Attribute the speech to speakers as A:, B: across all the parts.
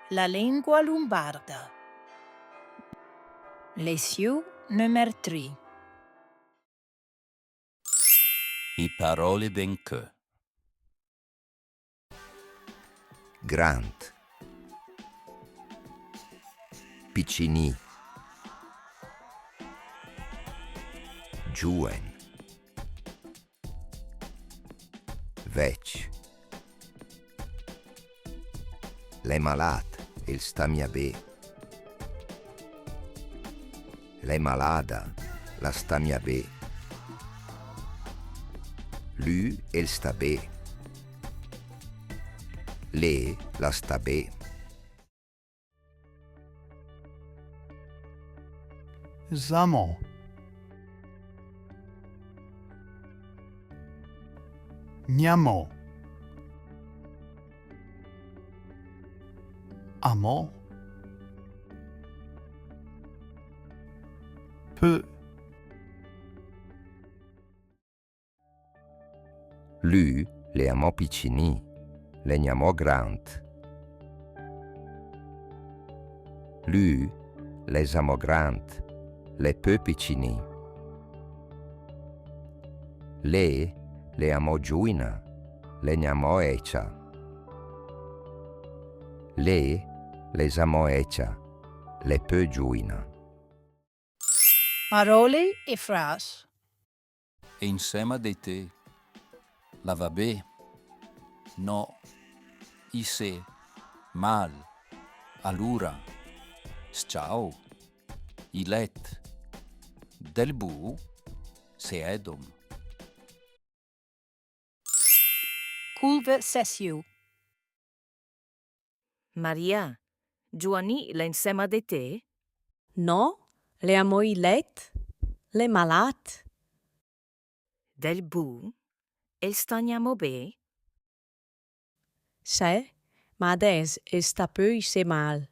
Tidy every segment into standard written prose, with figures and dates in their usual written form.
A: La lingua lombarda. Lezione numero 3.
B: I parole benché.
C: Grand, piccini, giuen, vec, l'è malat, il sta mia bé, l'è malada, la sta mia bé, lui, il sta bé, lei, la sta bé.
D: Samo. Niamo. Amo. Peu.
C: Lui, le amò piccini, le chiamò grand. Lui, les amò grand, le peu piccini. Lei, le amò giuina, le chiamò ecia. Lei, les amò ecia, le peu giuina.
A: Parole e frasi.
B: E insieme di te. La va bé. No. I se. Mal. Allura. Ciao. I let. Del bu. Se edom.
A: Conversazione.
E: Maria, Giovanni l'è insieme di te?
F: No, le amo i let, le malat.
E: Del bu? E staniamo bene?
F: Se, ma adesso sta poi se mal.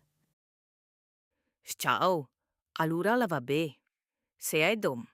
E: Ciao, allora la va bene. Se è dom.